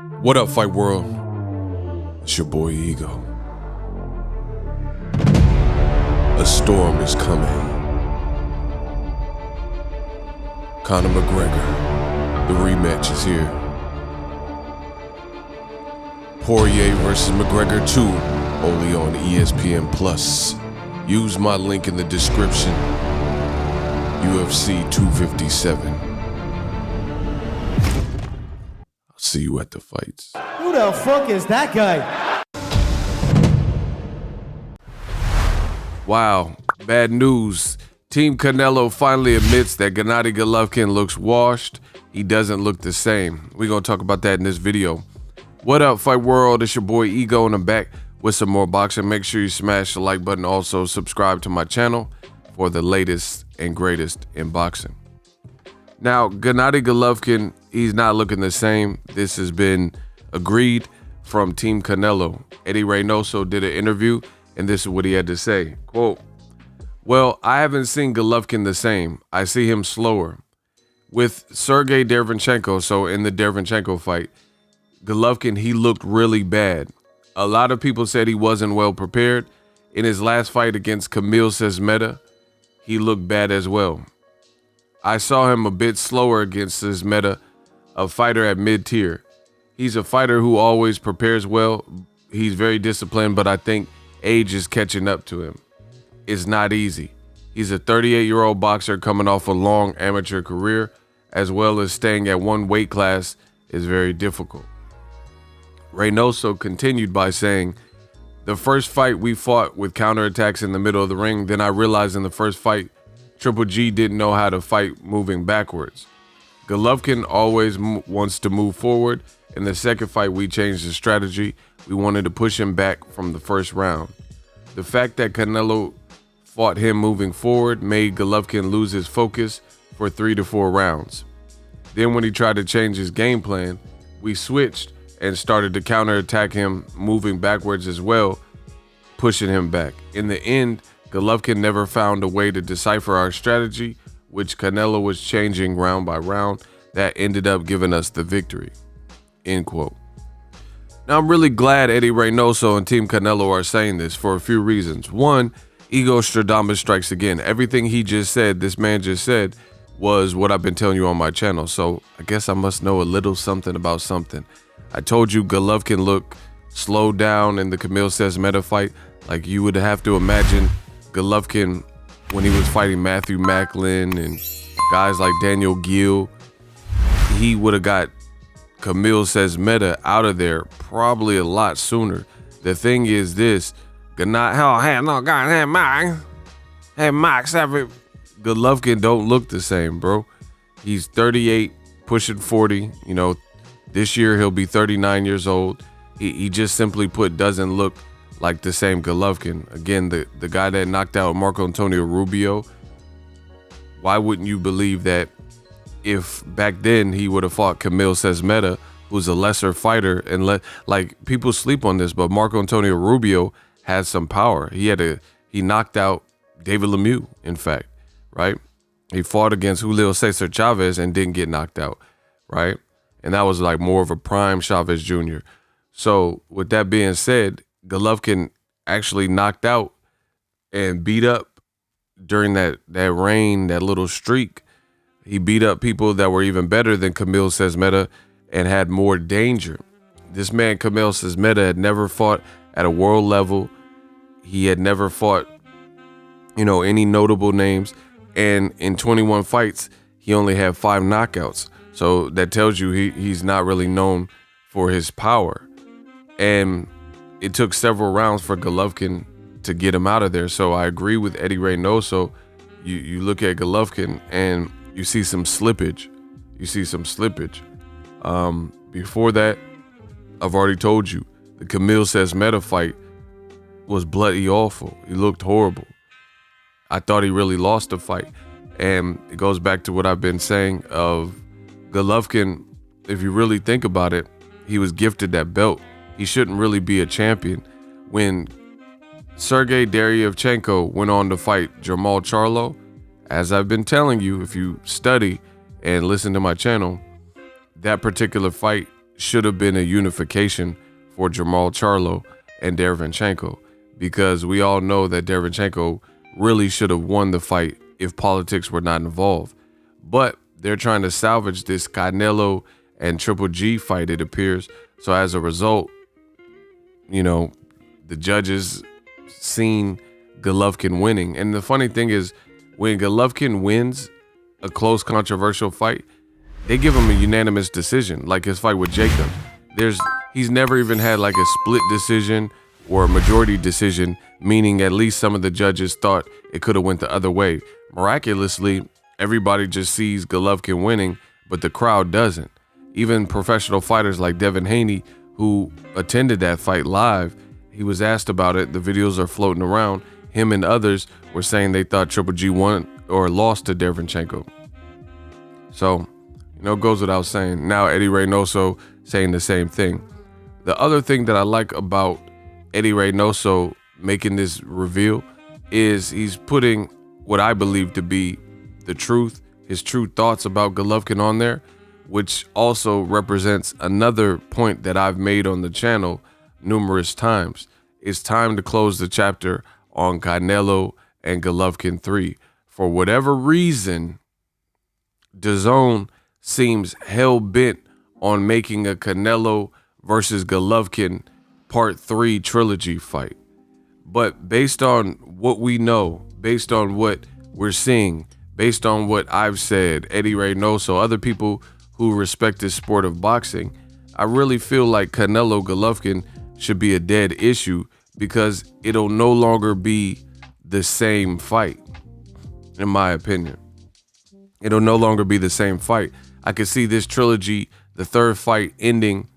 What up, Fight World? It's your boy Ego. A storm is coming. Conor McGregor, the rematch is here. Poirier versus McGregor 2, only on ESPN Plus. Use my link in the description. UFC 257. I'll see you at the fights. Who the fuck is that guy? Wow, bad news. Team Canelo finally admits that Gennady Golovkin looks washed. He doesn't look the same. We're going to talk about that in this video. What up, Fight World? It's your boy Ego, and I'm back with some more boxing. Make sure you smash the like button. Also, subscribe to my channel for the latest and greatest in boxing. Now, Gennady Golovkin, he's not looking the same. This has been agreed from Team Canelo. Eddie Reynoso did an interview, and this is what he had to say. Quote, "Well, I haven't seen Golovkin the same. I see him slower. With Sergey Derevyanchenko, so in the Derevyanchenko fight, Golovkin, he looked really bad. A lot of people said he wasn't well prepared. In his last fight against Kamil Sezmeta, he looked bad as well. I saw him a bit slower against Sezmeta, a fighter at mid-tier. He's a fighter who always prepares well. He's very disciplined, but I think age is catching up to him. It's not easy. He's a 38-year-old boxer coming off a long amateur career, as well as staying at one weight class is very difficult." Reynoso continued by saying, "The first fight we fought with counterattacks in the middle of the ring. Then I realized in the first fight, Triple G didn't know how to fight moving backwards. Golovkin always wants to move forward. In the second fight, we changed the strategy. We wanted to push him back from the first round. The fact that Canelo fought him moving forward made Golovkin lose his focus for 3 to 4 rounds. Then when he tried to change his game plan, we switched and started to counterattack him moving backwards as well, pushing him back. In the end, Golovkin never found a way to decipher our strategy, which Canelo was changing round by round. That ended up giving us the victory." End quote. Now, I'm really glad Eddie Reynoso and Team Canelo are saying this for a few reasons. One, Ego Stradamus strikes again. Everything he just said, this man just said, was what I've been telling you on my channel. So I guess I must know a little something about something. I told you Golovkin looked slowed down in the Kamil Sezmeta fight. Like, you would have to imagine Golovkin when he was fighting Matthew Macklin and guys like Daniel Gill. He would have got Kamil Sezmeta out of there probably a lot sooner. The thing is this, Golovkin don't look the same, bro. He's 38, pushing 40. You know, this year he'll be 39 years old. He just simply put doesn't look like the same Golovkin. Again, the guy that knocked out Marco Antonio Rubio, why wouldn't you believe that if back then he would have fought Kamil Sezmeta, who's a lesser fighter, and like people sleep on this, but Marco Antonio Rubio has some power. He knocked out David Lemieux, in fact, right? He fought against Julio Cesar Chavez and didn't get knocked out, right? And that was like more of a prime Chavez Jr. So with that being said, Golovkin actually knocked out and beat up during that reign, that little streak. He beat up people that were even better than Kamil Sezmeta and had more danger. This man, Kamil Sezmeta, had never fought at a world level. He had never fought, any notable names. And in 21 fights, he only had 5 knockouts. So that tells you he's not really known for his power. And it took several rounds for Golovkin to get him out of there. So I agree with Eddie Reynoso. You look at Golovkin and you see some slippage. Before that, I've already told you, the Kamil Sezmeta fight was bloody awful. He looked horrible. I thought he really lost the fight. And it goes back to what I've been saying of Golovkin. If you really think about it, he was gifted that belt. He shouldn't really be a champion. When Sergey Derevyanchenko went on to fight Jermall Charlo, as I've been telling you, if you study and listen to my channel, that particular fight should have been a unification for Jamal Charlo and Derevyanchenko, because we all know that Derevyanchenko really should have won the fight if politics were not involved. But they're trying to salvage this Canelo and Triple G fight, it appears. So as a result, the judges seen Golovkin winning. And the funny thing is, when Golovkin wins a close, controversial fight, they give him a unanimous decision, like his fight with Jacob. He's never even had like a split decision or a majority decision, meaning at least some of the judges thought it could have went the other way. Miraculously, everybody just sees Golovkin winning, but the crowd doesn't. Even professional fighters like Devin Haney, who attended that fight live, he was asked about it. The videos are floating around. Him and others were saying they thought Triple G won or lost to Derevyanchenko. So, it goes without saying. Now Eddie Reynoso saying the same thing. The other thing that I like about Eddie Reynoso making this reveal is he's putting what I believe to be the truth, his true thoughts about Golovkin on there, which also represents another point that I've made on the channel numerous times. It's time to close the chapter on Canelo and Golovkin 3. For whatever reason, DAZN seems hell-bent on making a Canelo versus Golovkin Part 3 trilogy fight. But based on what we know, based on what we're seeing, based on what I've said, Eddie Reynoso, other people who respect this sport of boxing, I really feel like Canelo Golovkin should be a dead issue, because it'll no longer be the same fight, in my opinion. It'll no longer be the same fight. I could see this trilogy, the third fight, ending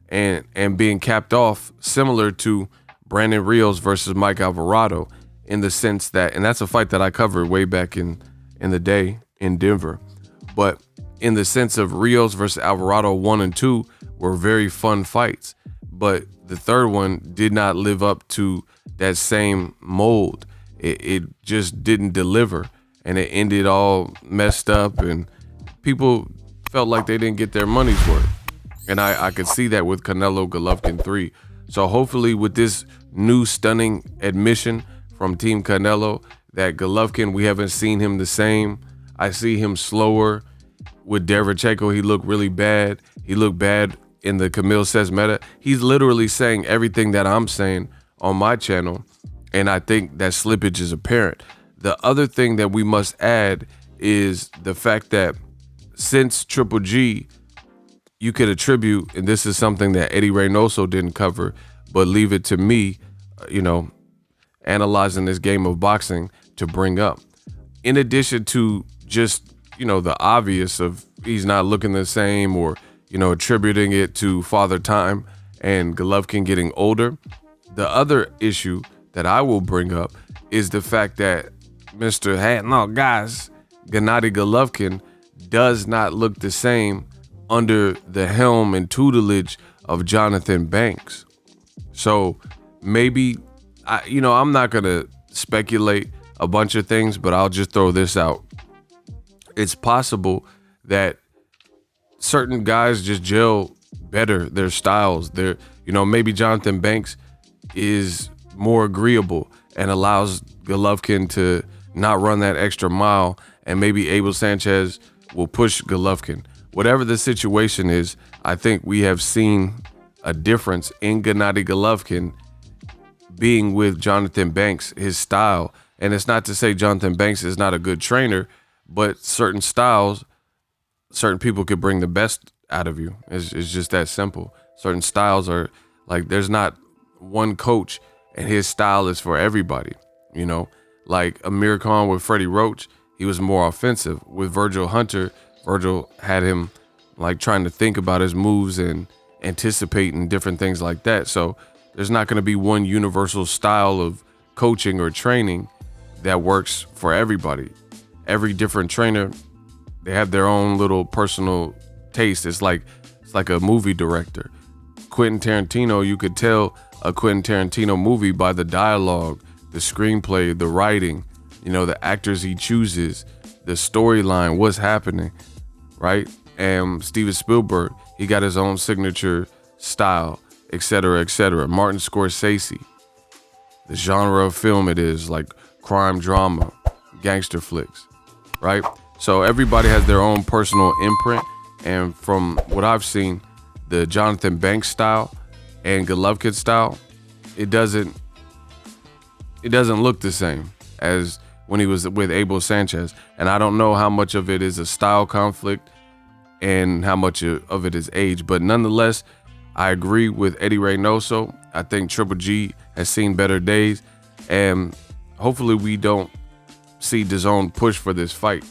and being capped off similar to Brandon Rios versus Mike Alvarado, in the sense that, and that's a fight that I covered way back in the day in Denver, but in the sense of Rios versus Alvarado 1 and 2 were very fun fights, but the third one did not live up to that same mold. It just didn't deliver, and it ended all messed up, and people felt like they didn't get their money's worth. And I could see that with Canelo Golovkin 3. So hopefully with this new stunning admission from Team Canelo that Golovkin, we haven't seen him the same. I see him slower. With Derevyanchenko, he looked really bad. He looked bad in the Camille Says meta. He's literally saying everything that I'm saying on my channel, and I think that slippage is apparent. The other thing that we must add is the fact that since Triple G, you could attribute, and this is something that Eddie Reynoso didn't cover, but leave it to me, analyzing this game of boxing, to bring up. In addition to just, the obvious of he's not looking the same, or, attributing it to Father Time and Golovkin getting older, the other issue that I will bring up is the fact that Gennady Golovkin does not look the same under the helm and tutelage of Jonathan Banks. So maybe, I'm not going to speculate a bunch of things, but I'll just throw this out. It's possible that certain guys just gel better, their styles. Maybe Jonathan Banks is more agreeable and allows Golovkin to not run that extra mile, and maybe Abel Sanchez will push Golovkin. Whatever the situation is, I think we have seen a difference in Gennady Golovkin being with Jonathan Banks, his style. And it's not to say Jonathan Banks is not a good trainer, but certain styles, certain people could bring the best out of you. It's just that simple. Certain styles are like, there's not one coach and his style is for everybody. Like Amir Khan with Freddie Roach, he was more offensive. With Virgil Hunter, Virgil had him like trying to think about his moves and anticipating different things like that. So there's not going to be one universal style of coaching or training that works for everybody. Every different trainer, they have their own little personal taste. It's like a movie director. Quentin Tarantino, you could tell a Quentin Tarantino movie by the dialogue, the screenplay, the writing, the actors he chooses, the storyline, what's happening, right? And Steven Spielberg, He got his own signature style, etc., etc. Martin Scorsese, the genre of film it is, like crime drama, gangster flicks, right? So everybody has their own personal imprint, and from what I've seen, the Jonathan Banks style and Golovkin style, it doesn't look the same as when he was with Abel Sanchez. And I don't know how much of it is a style conflict and how much of it is age, but nonetheless, I agree with Eddie Reynoso. I think Triple G has seen better days, and hopefully we don't see DAZN push for this fight.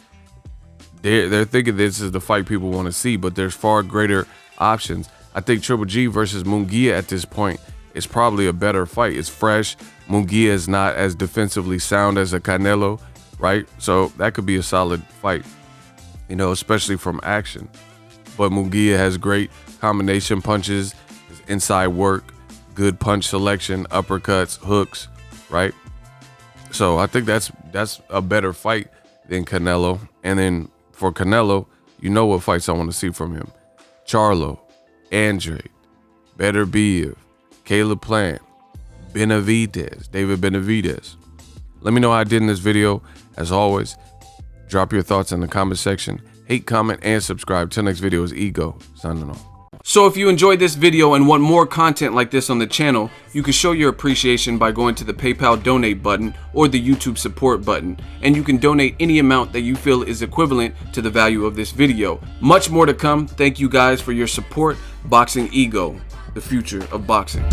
They're thinking this is the fight people want to see, but there's far greater options. I think Triple G versus Munguia at this point is probably a better fight. It's fresh. Munguia is not as defensively sound as a Canelo, right? So that could be a solid fight, you know, especially from action. But Munguia has great combination punches, his inside work, good punch selection, uppercuts, hooks, right? So I think that's a better fight than Canelo. And then for Canelo, you know what fights I want to see from him. Charlo, Andrade, Beterbiev, Caleb Plant, David Benavidez. Let me know how I did in this video. As always, drop your thoughts in the comment section. Hate, comment, and subscribe. Till next video is Ego, signing off. So if you enjoyed this video and want more content like this on the channel, you can show your appreciation by going to the PayPal donate button or the YouTube support button, and you can donate any amount that you feel is equivalent to the value of this video. Much more to come. Thank you guys for your support. Boxingego, the future of boxing.